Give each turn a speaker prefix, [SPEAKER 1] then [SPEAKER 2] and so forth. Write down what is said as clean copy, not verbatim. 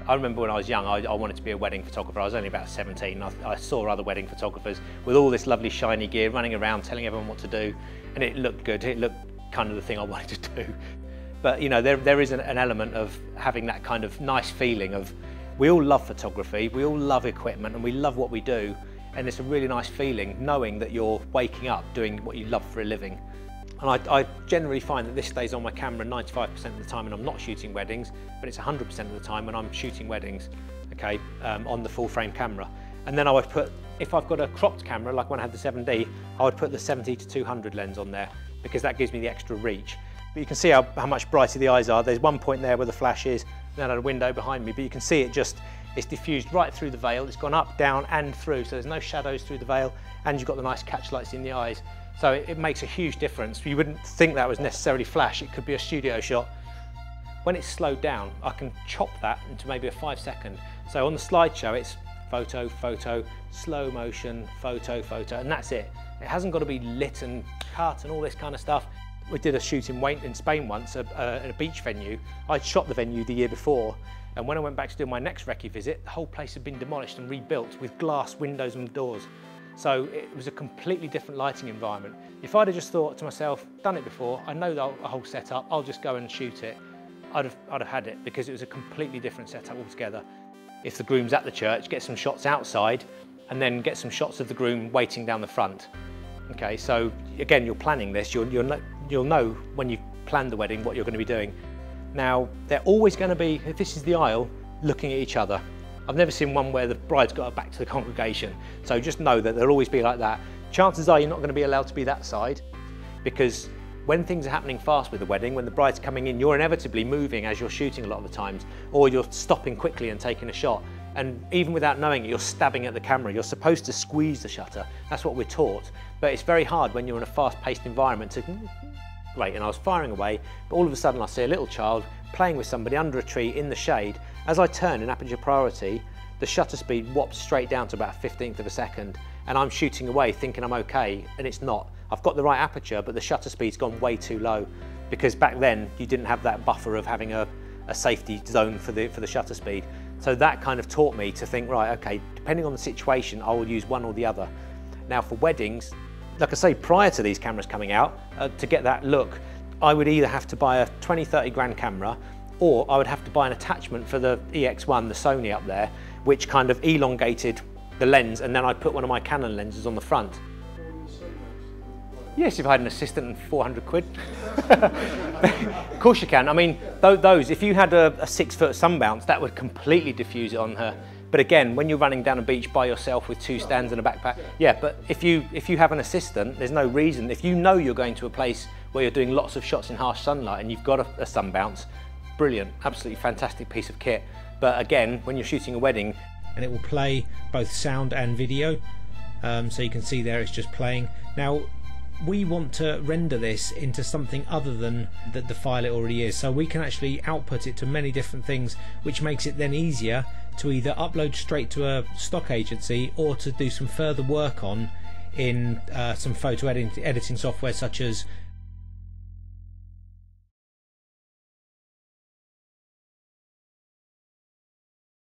[SPEAKER 1] I remember when I was young, I wanted to be a wedding photographer. I was only about 17. I saw other wedding photographers with all this lovely shiny gear running around telling everyone what to do, and it looked good. It looked kind of the thing I wanted to do. But you know, there is an element of having that kind of nice feeling of, we all love photography, we all love equipment, and we love what we do, and it's a really nice feeling knowing that you're waking up doing what you love for a living. And I generally find that this stays on my camera 95% of the time when I'm not shooting weddings, but it's 100% of the time when I'm shooting weddings, okay, on the full frame camera. And then I would put, if I've got a cropped camera, like when I had the 7D, I would put the 70 to 200 lens on there, because that gives me the extra reach. But you can see how much brighter the eyes are. There's one point there where the flash is, then a window behind me, but you can see it's diffused right through the veil. It's gone up, down and through, so there's no shadows through the veil, and you've got the nice catch lights in the eyes. So it makes a huge difference. You wouldn't think that was necessarily flash, it could be a studio shot. When it's slowed down, I can chop that into maybe a 5-second. So on the slideshow, it's photo, photo, slow motion, photo, photo, and that's it. It hasn't got to be lit and cut and all this kind of stuff. We did a shoot in Spain once, at a beach venue. I'd shot the venue the year before, and when I went back to do my next recce visit, the whole place had been demolished and rebuilt with glass windows and doors. So it was a completely different lighting environment. If I'd have just thought to myself, done it before, I know the whole setup, I'll just go and shoot it, I'd have had it, because it was a completely different setup altogether. If the groom's at the church, get some shots outside, and then get some shots of the groom waiting down the front. Okay, so again, you're planning this, you'll know when you've planned the wedding what you're going to be doing. Now, they're always going to be, if this is the aisle, looking at each other. I've never seen one where the bride's got her back to the congregation, so just know that they'll always be like that. Chances are you're not going to be allowed to be that side, because when things are happening fast with the wedding, when the bride's coming in, you're inevitably moving as you're shooting a lot of the times, or you're stopping quickly and taking a shot. And even without knowing it, you're stabbing at the camera. You're supposed to squeeze the shutter. That's what we're taught. But it's very hard when you're in a fast-paced environment to, great, and I was firing away, but all of a sudden I see a little child playing with somebody under a tree in the shade. As I turn in aperture priority, the shutter speed whops straight down to about a 15th of a second, and I'm shooting away thinking I'm okay, and it's not. I've got the right aperture, but the shutter speed's gone way too low, because back then you didn't have that buffer of having a safety zone for the shutter speed. So that kind of taught me to think, right, okay, depending on the situation, I will use one or the other. Now for weddings, like I say, prior to these cameras coming out, to get that look, I would either have to buy a 20, 30 grand camera, or I would have to buy an attachment for the EX1, the Sony up there, which kind of elongated the lens, and then I'd put one of my Canon lenses on the front. Yes, if I had an assistant and 400 quid. Of course you can. I mean, those, if you had a 6-foot sunbounce, that would completely diffuse it on her. But again, when you're running down a beach by yourself with 2 stands and a backpack, yeah, but if you have an assistant, there's no reason. If you know you're going to a place where you're doing lots of shots in harsh sunlight and you've got a sunbounce, brilliant, absolutely fantastic piece of kit. But again, when you're shooting a wedding,
[SPEAKER 2] and it will play both sound and video, so you can see there it's just playing. Now, we want to render this into something other than the file it already is, so we can actually output it to many different things, which makes it then easier to either upload straight to a stock agency or to do some further work on in some photo editing software such as